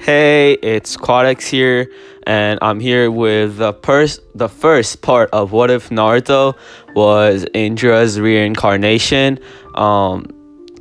Hey, it's Quadex here, and I'm here with the first part of What If Naruto was Indra's reincarnation. Um,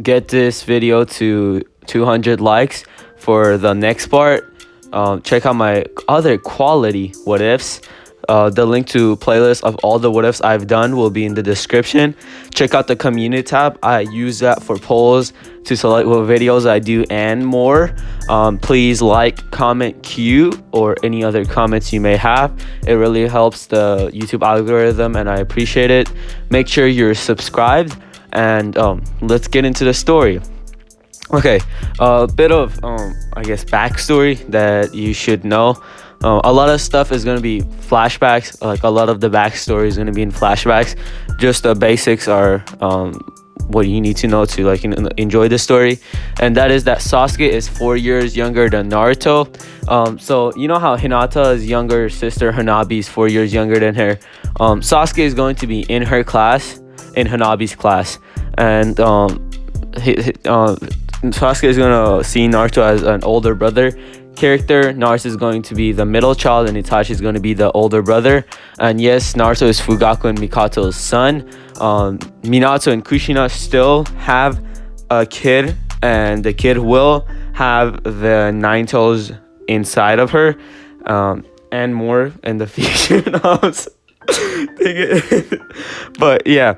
get this video to 200 likes for the next part. Check out my other quality What Ifs. The link to playlist of all the what ifs I've done will be in the description. Check out the community tab. I use that for polls to select what videos I do and more. Please like, comment, Q, or any other comments you may have. It really helps the YouTube algorithm and I appreciate it. Make sure you're subscribed and let's get into the story. Okay, a bit of backstory that you should know. A lot of stuff is going to be flashbacks. Like a lot of the backstory is going to be in flashbacks. Just the basics are what you need to know to enjoy the story, and that is that Sasuke is 4 years younger than Naruto. So you know how Hinata's younger sister Hanabi is 4 years younger than her. Sasuke is going to be in her class, in Hanabi's class, and Sasuke is going to see Naruto as an older brother character. Naruto is going to be the middle child and Itachi is going to be the older brother. And yes, Naruto is Fugaku and Mikato's son. Minato and Kushina still have a kid, and the kid will have the nine toes inside of her, and more in the future. But yeah,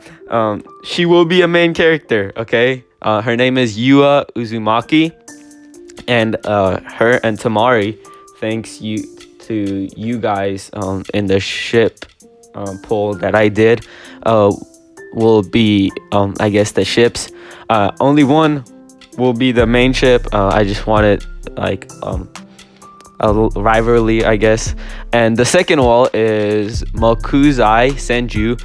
she will be a main character. Okay, her name is Yua Uzumaki, and her and Tamari, thanks to you guys in the ship poll that I did, will be the ships. Only one will be the main ship. I just wanted a rivalry, I guess. And the second wall is Mokuzai Senju.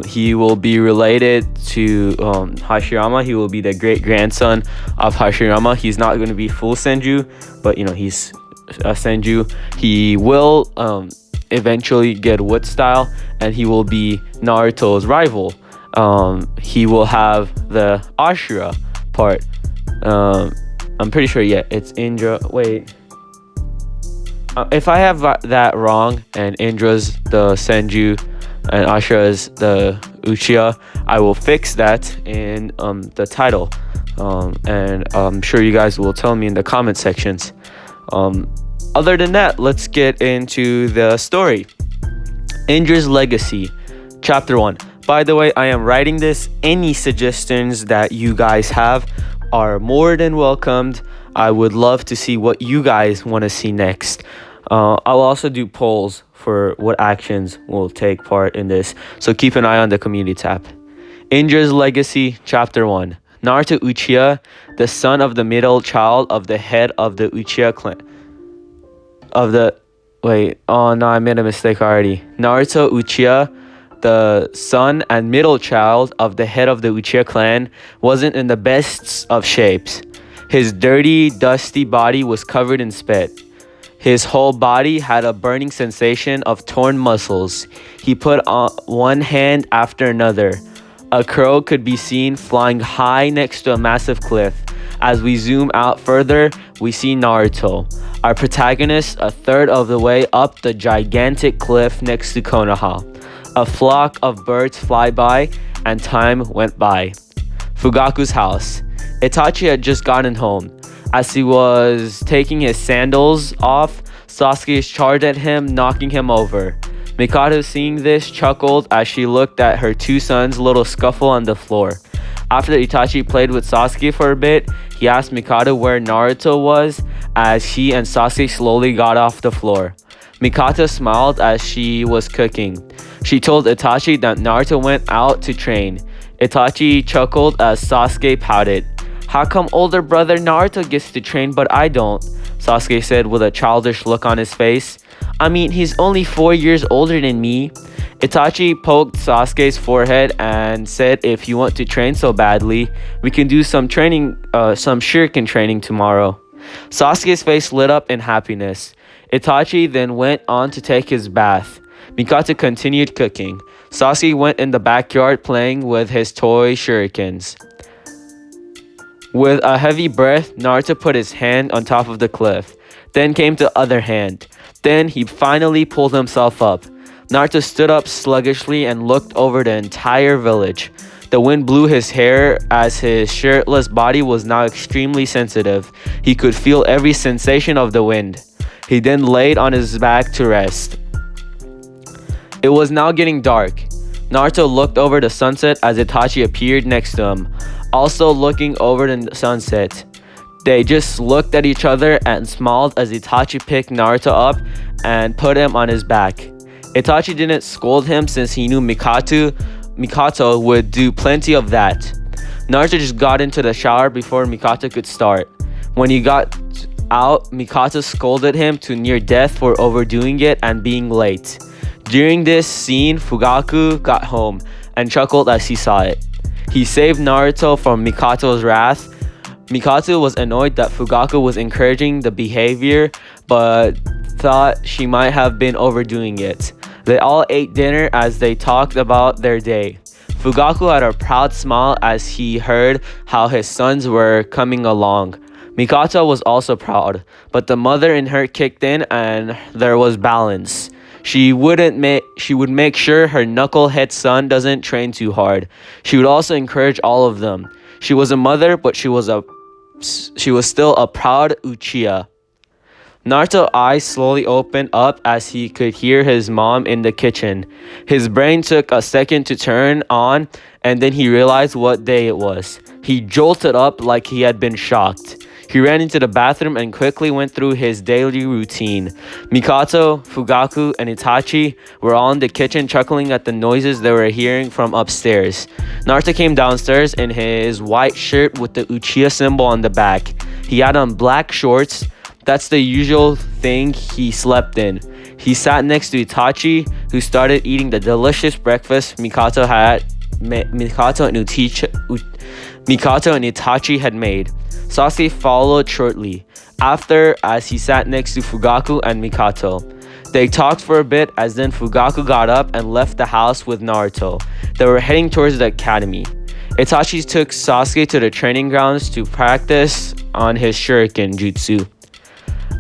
He will be related to Hashirama. He will be the great grandson of Hashirama. He's not going to be full Senju, but he's a Senju. He will eventually get Wood style, and he will be Naruto's rival. He will have the Ashura part. I'm pretty sure, yeah, it's Indra. Wait. If I have that wrong and Indra's the Senju and Ashura is the Uchiha, I will fix that in the title. And I'm sure you guys will tell me in the comment sections. Other than that, let's get into the story. Indra's Legacy, Chapter 1. By the way, I am writing this. Any suggestions that you guys have are more than welcomed. I would love to see what you guys want to see next. I'll also do polls for what actions will take part in this, so keep an eye on the community tab. Indra's Legacy, Chapter 1. Naruto Uchiha, the son of the middle child of the head of the Uchiha clan. I made a mistake already. Naruto Uchiha, the son and middle child of the head of the Uchiha clan, wasn't in the best of shapes. His dirty, dusty body was covered in spit. His whole body had a burning sensation of torn muscles. He put on one hand after another. A crow could be seen flying high next to a massive cliff. As we zoom out further, we see Naruto, our protagonist, a third of the way up the gigantic cliff next to Konoha. A flock of birds fly by, and time went by. Fugaku's house. Itachi had just gotten home. As he was taking his sandals off, Sasuke charged at him, knocking him over. Mikado, seeing this, chuckled as she looked at her two sons' little scuffle on the floor. After Itachi played with Sasuke for a bit, he asked Mikado where Naruto was as he and Sasuke slowly got off the floor. Mikado smiled as she was cooking. She told Itachi that Naruto went out to train. Itachi chuckled as Sasuke pouted. "How come older brother Naruto gets to train but I don't?" Sasuke said with a childish look on his face. "I mean, he's only 4 years older than me." Itachi poked Sasuke's forehead and said, "If you want to train so badly, we can do some shuriken training tomorrow." Sasuke's face lit up in happiness. Itachi then went on to take his bath. Mikado continued cooking. Sasuke went in the backyard playing with his toy shurikens. With a heavy breath, Naruto put his hand on top of the cliff. Then came the other hand. Then he finally pulled himself up. Naruto stood up sluggishly and looked over the entire village. The wind blew his hair as his shirtless body was now extremely sensitive. He could feel every sensation of the wind. He then laid on his back to rest. It was now getting dark. Naruto looked over the sunset as Itachi appeared next to him, also looking over the sunset. They just looked at each other and smiled as Itachi picked Naruto up and put him on his back. Itachi didn't scold him since he knew Mikato would do plenty of that. Naruto just got into the shower before Mikato could start. When he got out, Mikato scolded him to near death for overdoing it and being late. During this scene, Fugaku got home and chuckled as he saw it. He saved Naruto from Mikato's wrath. Mikato was annoyed that Fugaku was encouraging the behavior, but thought she might have been overdoing it. They all ate dinner as they talked about their day. Fugaku had a proud smile as he heard how his sons were coming along. Mikato was also proud, but the mother in her kicked in and there was balance. She would make sure her knucklehead son doesn't train too hard. She would also encourage all of them. She was a mother, but she was still a proud Uchiha. Naruto's eyes slowly opened up as he could hear his mom in the kitchen. His brain took a second to turn on, and then he realized what day it was. He jolted up like he had been shocked. He ran into the bathroom and quickly went through his daily routine. Mikato, Fugaku, and Itachi were all in the kitchen chuckling at the noises they were hearing from upstairs. Naruto came downstairs in his white shirt with the Uchiha symbol on the back. He had on black shorts. That's the usual thing he slept in. He sat next to Itachi, who started eating the delicious breakfast Mikato and Itachi had made. Sasuke followed shortly after as he sat next to Fugaku and Mikato. They talked for a bit as then Fugaku got up and left the house with Naruto. They were heading towards the academy. Itachi took Sasuke to the training grounds to practice on his shuriken jutsu.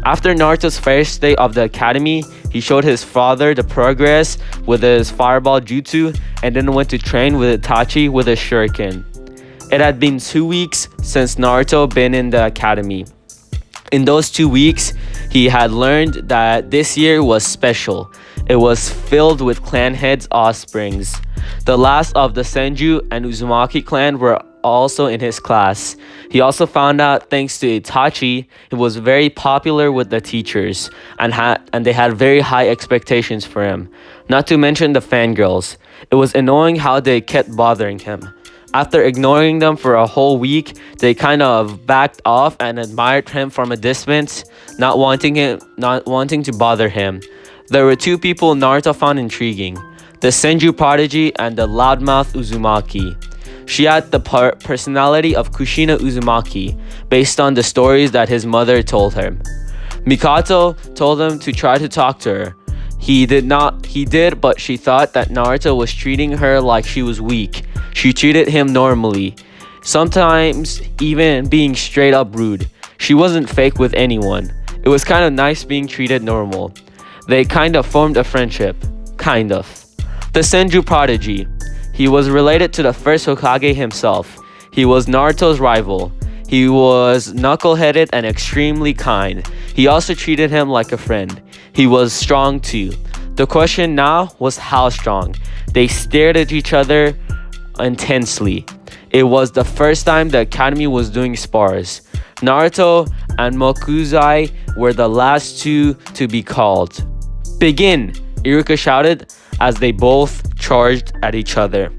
After Naruto's first day of the academy, he showed his father the progress with his fireball jutsu and then went to train with Itachi with his shuriken. It had been 2 weeks since Naruto been in the academy. In those 2 weeks, he had learned that this year was special. It was filled with clan heads' offsprings. The last of the Senju and Uzumaki clan were also in his class. He also found out, thanks to Itachi, he was very popular with the teachers and they had very high expectations for him. Not to mention the fangirls. It was annoying how they kept bothering him. After ignoring them for a whole week, they kind of backed off and admired him from a distance, not wanting to bother him. There were two people Naruto found intriguing: the Senju prodigy and the loudmouth Uzumaki. She had the personality of Kushina Uzumaki, based on the stories that his mother told him. Mikato told him to try to talk to her. He did, but she thought that Naruto was treating her like she was weak. She treated him normally, sometimes even being straight up rude. She wasn't fake with anyone. It was kind of nice being treated normal. They kind of formed a friendship. Kind of. The Senju prodigy. He was related to the first Hokage himself. He was Naruto's rival. He was knuckle-headed and extremely kind. He also treated him like a friend. He was strong too. The question now was how strong. They stared at each other intensely. It was the first time the academy was doing spars. Naruto and Mokuzai were the last two to be called. "Begin!" Iruka shouted as they both charged at each other.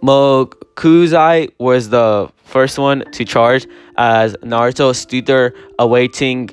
Mokuzai was the first one to charge as Naruto stood there awaiting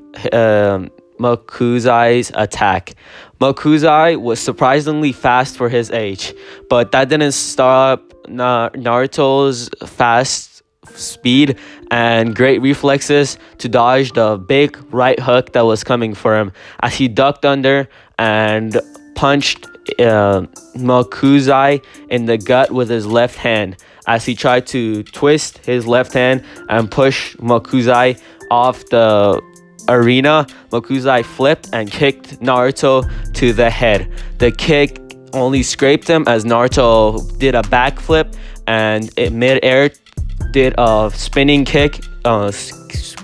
Mokuzai's attack. Mokuzai was surprisingly fast for his age, but that didn't stop Naruto's fast speed and great reflexes to dodge the big right hook that was coming for him as he ducked under and punched Mokuzai in the gut with his left hand as he tried to twist his left hand and push Mokuzai off the arena. Mokuzai flipped and kicked Naruto to the head. The kick only scraped him as Naruto did a backflip and in mid-air did a spinning kick,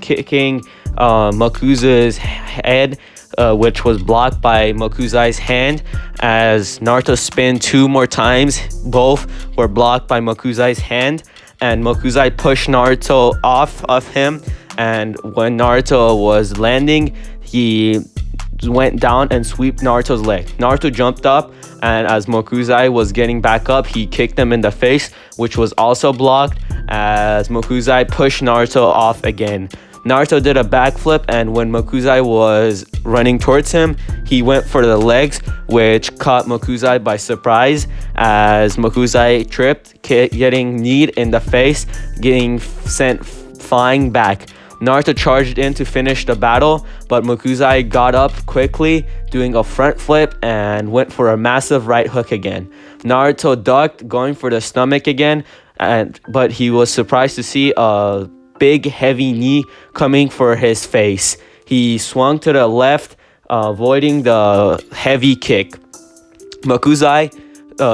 kicking Mokuzai's head, which was blocked by Mokuzai's hand. As Naruto spun 2 more times, both were blocked by Mokuzai's hand, and Mokuzai pushed Naruto off of him. And when Naruto was landing, he went down and swept Naruto's leg. Naruto jumped up, and as Mokuzai was getting back up, he kicked him in the face, which was also blocked as Mokuzai pushed Naruto off again. Naruto did a backflip, and when Mokuzai was running towards him, he went for the legs, which caught Mokuzai by surprise as Mokuzai tripped, getting kneed in the face, getting sent flying back. Naruto charged in to finish the battle, but Mokuzai got up quickly, doing a front flip and went for a massive right hook again. Naruto ducked, going for the stomach again, but he was surprised to see a big heavy knee coming for his face. He swung to the left, avoiding the heavy kick. Mokuzai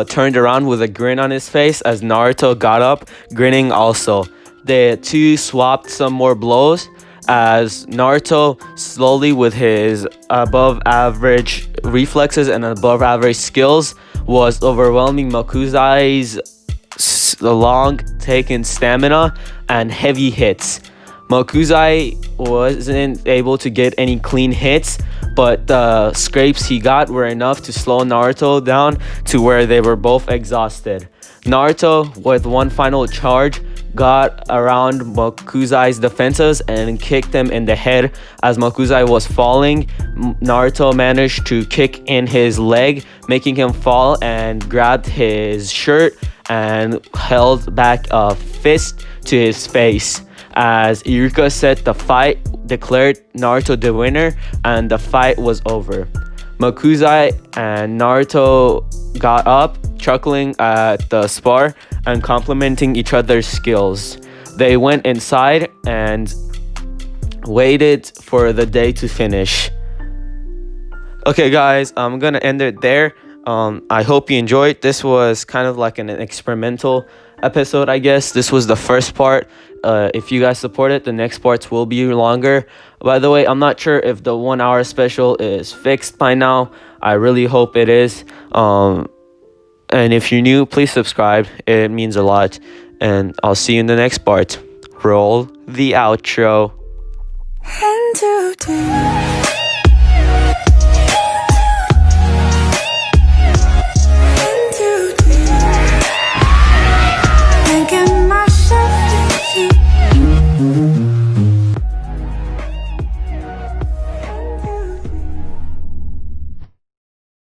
turned around with a grin on his face as Naruto got up, grinning also. The two swapped some more blows as Naruto slowly, with his above average reflexes and above average skills, was overwhelming Mokuzai's long taken stamina and heavy hits. Mokuzai wasn't able to get any clean hits, but the scrapes he got were enough to slow Naruto down to where they were both exhausted. Naruto, with one final charge, got around Mokuzai's defenses and kicked him in the head. As Mokuzai was falling, Naruto managed to kick in his leg, making him fall, and grabbed his shirt and held back a fist to his face. As Iruka said, the fight declared Naruto the winner and the fight was over. Mokuzai and Naruto got up, chuckling at the spar and complimenting each other's skills. They went inside and waited for the day to finish. Okay guys, I'm gonna end it there. I hope you enjoyed. This was kind of like an experimental episode, I guess. This was the first part. If you guys support it, the next parts will be longer. By the way, I'm not sure if the 1 hour special is fixed by now. I really hope it is. And if you're new, please subscribe. It means a lot. And I'll see you in the next part. Roll the outro.